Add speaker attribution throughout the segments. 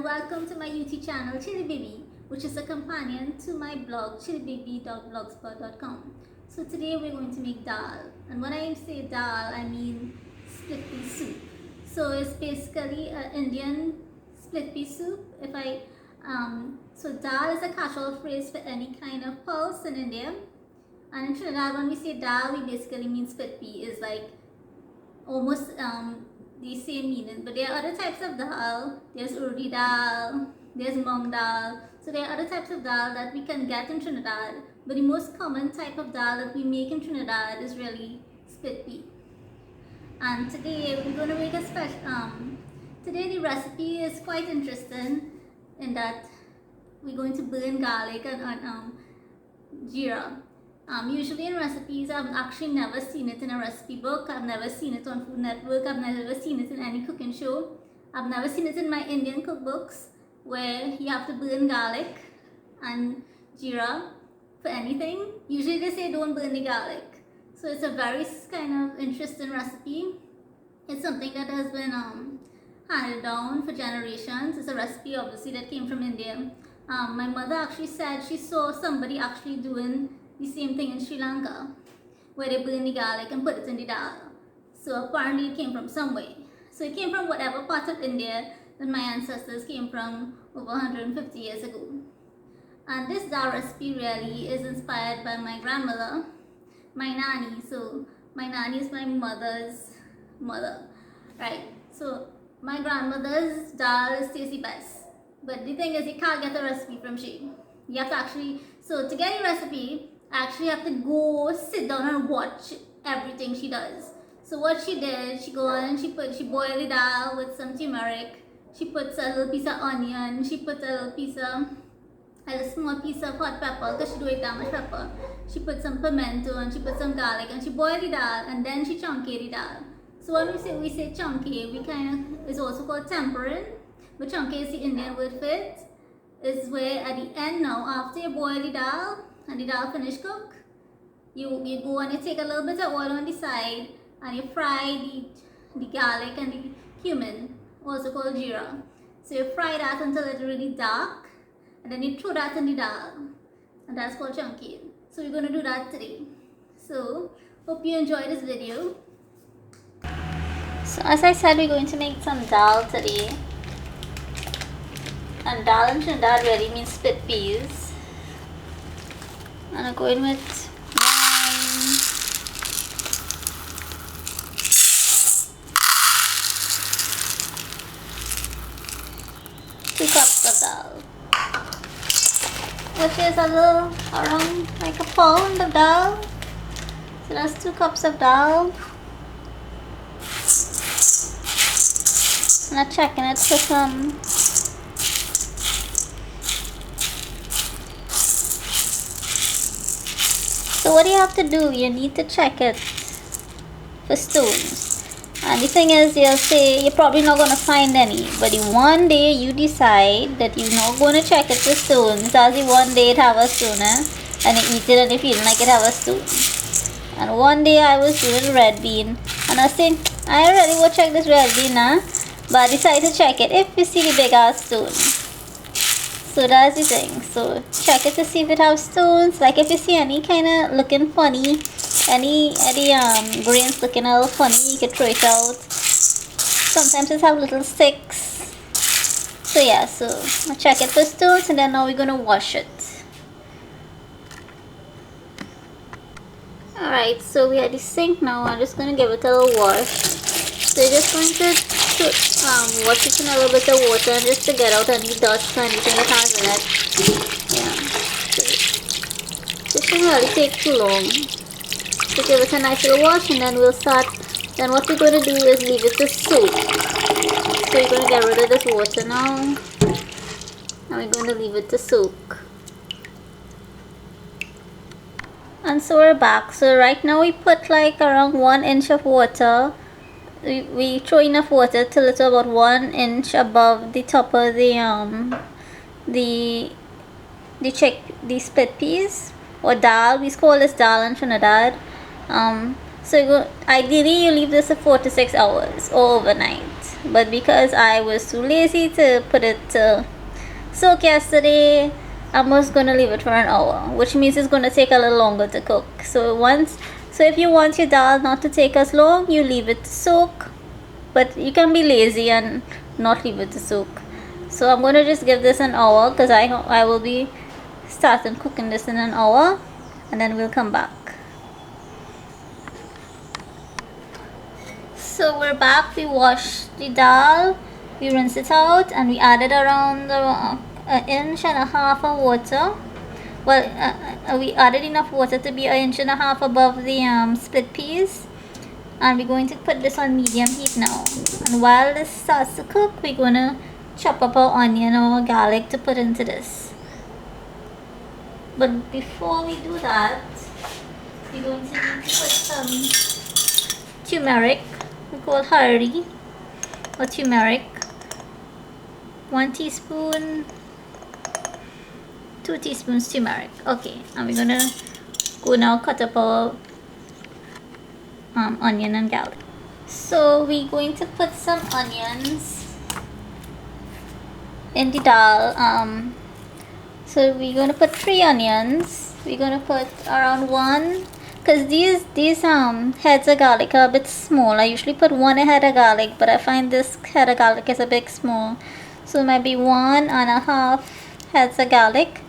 Speaker 1: and welcome to my YouTube channel Chillibibi, which is a companion to my blog chillibibi.blogspot.com. So today we're going to make dal, and when I say dal I mean split pea soup. So it's basically an Indian split pea soup. So dal is a catch-all phrase for any kind of pulse in India, and in Trinidad when we say dal we basically mean split pea. Is like almost the same meaning, but there are other types of dal. There's urdi dal, there's mung dal. So there are other types of dal that we can get in Trinidad, but the most common type of dal that we make in Trinidad is really split pea. And today we're going to make a special today the recipe is quite interesting in that we're going to burn garlic and geera. Usually in recipes, I've actually never seen it in a recipe book. I've never seen it on Food Network. I've never seen it in any cooking show. I've never seen it in my Indian cookbooks where you have to burn garlic and jeera for anything. Usually they say don't burn the garlic. So it's a very kind of interesting recipe. It's something that has been handed down for generations. It's a recipe obviously that came from India. My mother actually said she saw somebody actually doing the same thing in Sri Lanka, where they burn the garlic and put it in the dal. So apparently it came from somewhere. So it came from whatever part of India that my ancestors came from over 150 years ago. And this dal recipe really is inspired by my grandmother, my nanny. So my nanny is my mother's mother, right? So my grandmother's dal is tasty best. But the thing is, you can't get a recipe from she. You have to actually, so to get a recipe, I actually have to go sit down and watch everything she does. So what she did, she go on and she boiled the dal with some turmeric. She puts a little piece of onion. She put a small piece of hot pepper because she don't eat that much pepper. She put some pimento and she put some garlic and she boiled the dal and then she chunkayed the dal. So when we say chunky, we kind of, it's also called tempering, but chunky is the Indian word for it. Is where at the end now, after you boil the dal and the dal finish cook, you go and you take a little bit of oil on the side and you fry the garlic and the cumin, also called jeera. So you fry that until it's really dark, and then you throw that in the dal, and that's called chunkayed. So we're going to do that today. So hope you enjoy this video. So as I said, we're going to make some dal today. And dal in Trinidad really means split peas. And I'm going with 2 cups of dal, which is around like a pound of dal. So that's 2 cups of dal. And I'm checking it for some So what you have to do, you need to check it for stones. And the thing is, you'll say you're probably not going to find any. But if one day you decide that you're not going to check it for stones, as the one day it have a stone, and you eat it and you're feeling like it have a stone. And one day I was doing red bean, and I was saying, I really will check this red bean, but I decided to check it if you see the big ass stone. So that's the thing. So check it to see if it has stones. Like if you see any kind of looking funny, any grains looking a little funny, you can throw it out. Sometimes it have little sticks. So yeah, so I'll check it for stones, and then now we're gonna wash it. Alright, so we had the sink now. I'm just gonna give it a little wash. So you're just going to wash it in a little bit of water just to get out any dust or anything that has in it. Yeah. So it shouldn't really take too long. So give it a nice little wash, and then we'll start. Then what we're going to do is leave it to soak. So we're going to get rid of this water now. And we're going to leave it to soak. And so we're back. So right now we put like around 1 inch of water. We throw enough water till it's about 1 inch above the top of the split peas or dal. We call this dal in Trinidad. So ideally you leave this for 4 to 6 hours or overnight. but because I was too lazy to put it to soak yesterday, I'm just gonna leave it for an hour, which means it's gonna take a little longer to cook. So if you want your dal not to take as long, you leave it to soak, but you can be lazy and not leave it to soak. So I'm gonna just give this an hour because I will be starting cooking this in an hour, and then we'll come back. So we're back. We washed the dal, we rinsed it out, and we added around an inch and a half of water. Well, we added enough water to be an inch and a half above the split peas, and we're going to put this on medium heat now. And while this starts to cook, we're gonna chop up our onion or garlic to put into this. But before we do that, we're going to need to put some turmeric. We call hardi or turmeric. 1 teaspoon, 2 teaspoons turmeric. Okay, and we're gonna go now cut up our onion and garlic. So we're going to put some onions in the dal. So we're gonna put 3 onions. We're gonna put around 1, because these heads of garlic are a bit small. I usually put 1 head of garlic, but I find this head of garlic is a bit small. So maybe 1.5 heads of garlic.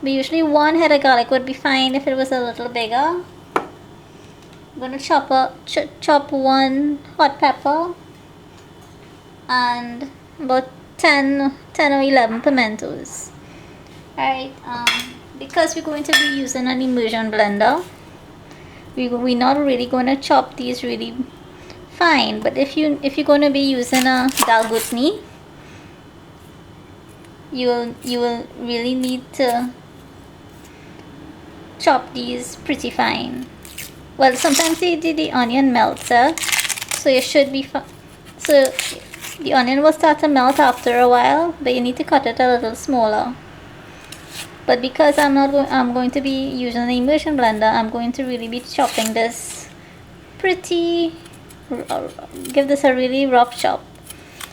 Speaker 1: But usually 1 head of garlic would be fine if it was a little bigger. I'm gonna chop 1 hot pepper and about 10 or 11 pimentos. Alright, because we're going to be using an immersion blender, we're not really going to chop these really fine. But if you're going to be using a dal gutni, you will really need to chop these pretty fine. Well, sometimes the onion melts, so you should be so the onion will start to melt after a while, but you need to cut it a little smaller. But because I'm going to be using an immersion blender, I'm going to really be chopping this give this a really rough chop.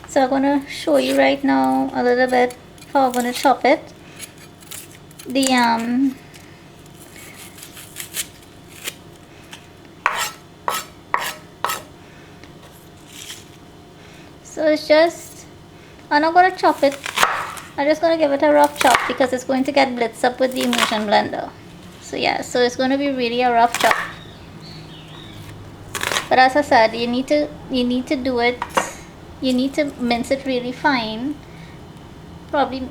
Speaker 1: So I'm going to show you right now a little bit how I'm going to chop it. So it's just, I'm not going to chop it. I'm just going to give it a rough chop because it's going to get blitzed up with the immersion blender. So yeah, so it's going to be really a rough chop. But as I said, you need to do it. You need to mince it really fine. Probably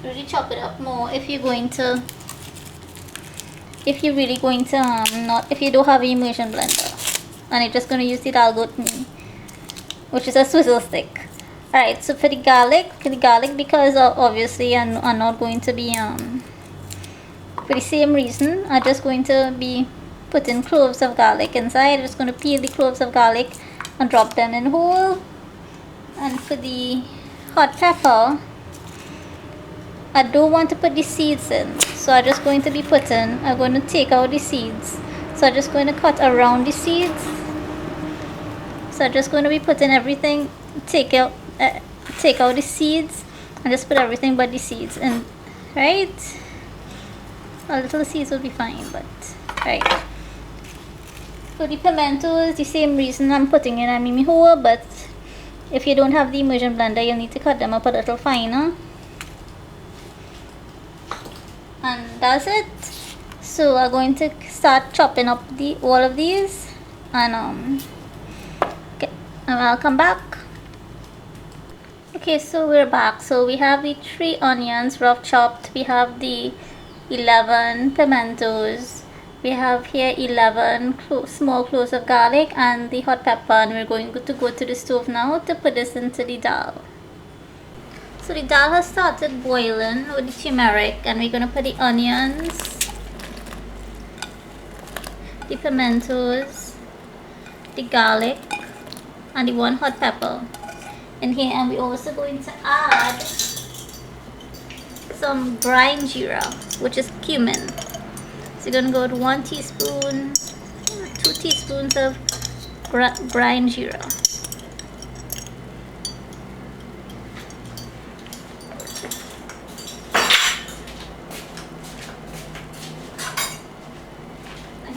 Speaker 1: really chop it up more if you're really going to if you don't have an immersion blender and you're just going to use the dal gutni, which is a swizzle stick. Alright, so for the garlic, because obviously I'm not going to be for the same reason, I'm just going to be putting cloves of garlic inside. I'm just going to peel the cloves of garlic and drop them in whole. And for the hot pepper, I don't want to put the seeds in, so I'm just going to be I'm going to take out the seeds. So I'm just going to cut around the seeds. So I'm just going to be putting everything, take out the seeds and just put everything but the seeds in, right? A little seeds will be fine, but right. For the pimentos, the same reason I'm putting in a mimi whole, but if you don't have the immersion blender, you'll need to cut them up a little finer. And that's it. So we're going to start chopping up all of these, and okay, and I'll come back. Okay, so we're back. So we have the 3 onions rough chopped. We have the 11 pimentos. We have here 11 small cloves of garlic and the hot pepper, and we're going to go to the stove now to put this into the dal. So the dal has started boiling with the turmeric, and we're going to put the onions, the pimentos, the garlic, and the 1 hot pepper in here. And we're also going to add some brine jeera, which is cumin. So you're going to go with 1 teaspoon, 2 teaspoons of brine jeera.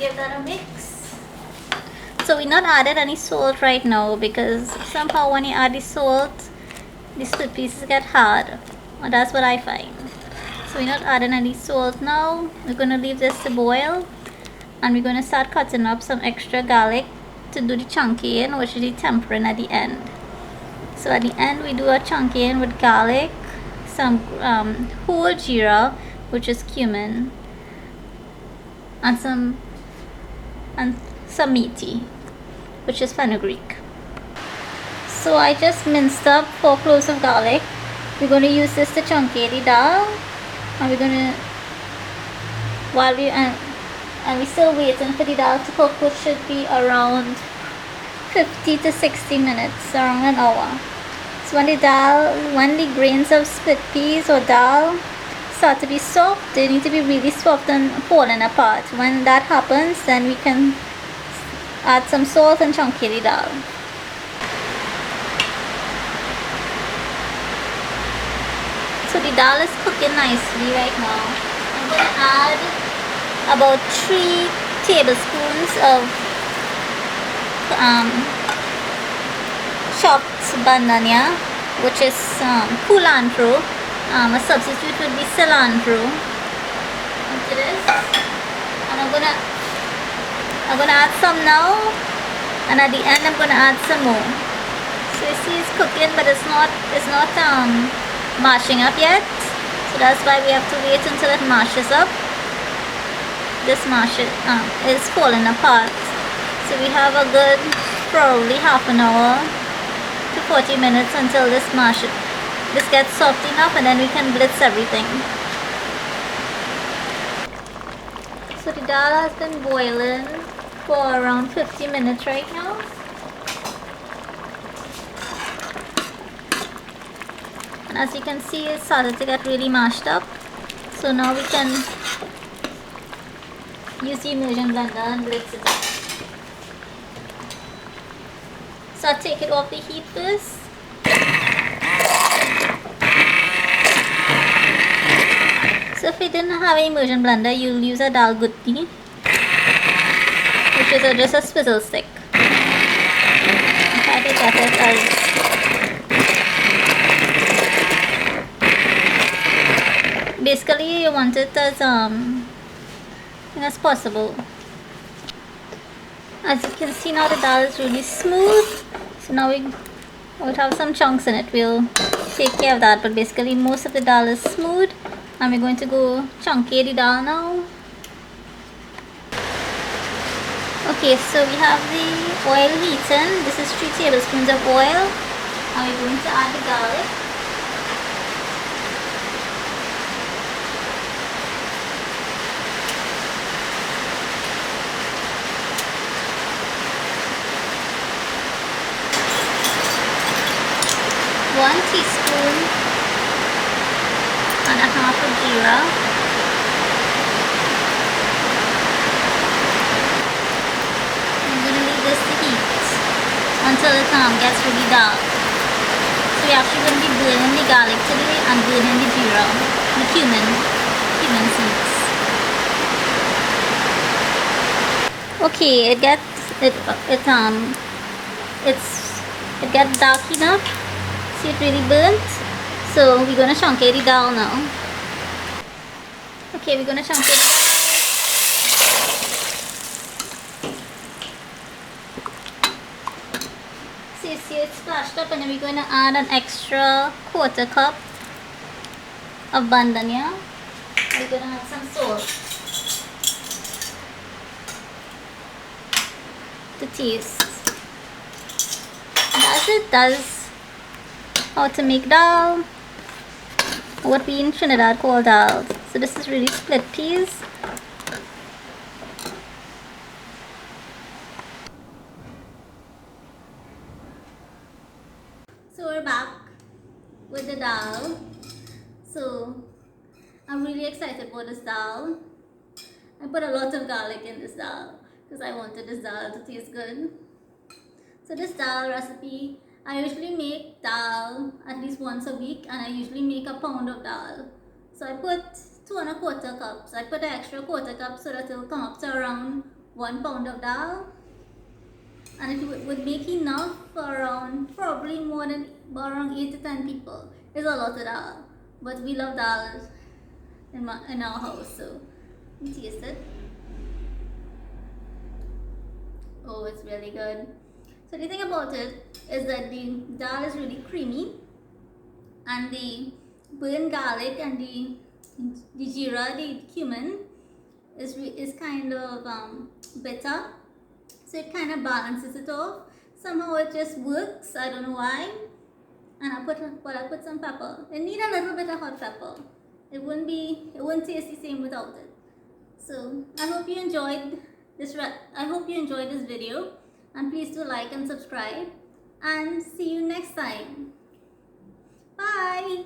Speaker 1: give that a mix. So we not added any salt right now because somehow when you add the salt, the split pieces get hard. And that's what I find. So we're not adding any salt now. We're going to leave this to boil. And we're going to start cutting up some extra garlic to do the chunkayed, which is the tempering at the end. So at the end we do a chunkayed with garlic, some whole geera, which is cumin, and some meaty, which is fenugreek. So I just minced up 4 cloves of garlic. We're going to use this to chunkayed the dal, and we're going to, while we and we're still waiting for the dal to cook, which should be around 50 to 60 minutes, around an hour. So when the grains of split peas or dal start to be soft, they need to be really soft and falling apart. When that happens, then we can add some salt and chunkayed the dal. So the dal is cooking nicely right now. I'm going to add about 3 tablespoons of chopped banana, which is culantro. A substitute would be cilantro into this. And I'm gonna add some now, and at the end I'm gonna add some more. So you see it's cooking, but it's not mashing up yet. So that's why we have to wait until it mashes up. This mash is falling apart. So we have a good probably half an hour to 40 minutes until this gets soft enough, and then we can blitz everything. So the dal has been boiling for around 50 minutes right now. And as you can see, it started to get really mashed up. So now we can use the immersion blender and blitz it up. So I'll take it off the heat first. So if you didn't have an immersion blender, you'll use a dal gutti, which is just a swizzle stick. Try to get it as basically you want it as possible. As you can see now, the dal is really smooth. So now we would have some chunks in it. We'll take care of that, but basically most of the dal is smooth. And we're going to go chunkayed the dal now. Okay, so we have the oil heating. This is 3 tablespoons of oil. And we're going to add the garlic. One teaspoon and a half of geera. I'm going to leave this to heat until it gets really dark. So we're actually going to be burning the garlic today and burning the geera, the cumin seeds. Okay, it gets dark enough. See, it really burnt. So we're gonna chunkayed the dal now. Okay, we're gonna chunkayed the dal. So you see it's splashed up, and then we're going to add an extra 1/4 cup of bandanya. We're gonna add some salt to taste. That's it. That's how to make dal, what we in Trinidad call dal. So this is really split peas. So we're back with the dal. So I'm really excited about this dal. I put a lot of garlic in this dal because I wanted this dal to taste good. So this dal recipe, I usually make dal at least once a week, and I usually make a pound of dal. So I put 2 1/4 cups. I put an extra 1/4 cup so that it will come up to around 1 pound of dal, and it would make enough for around probably more than around 8 to 10 people. It's a lot of dal, but we love dal in our house, so you taste it. Oh, it's really good. So the thing about it is that the dal is really creamy, and the burnt garlic and the geera, the cumin, is kind of bitter, so it kind of balances it off. Somehow it just works. I don't know why. And I put some pepper. It need a little bit of hot pepper. It wouldn't taste the same without it. So I hope you enjoyed this video, and please do like and subscribe, and see you next time. Bye.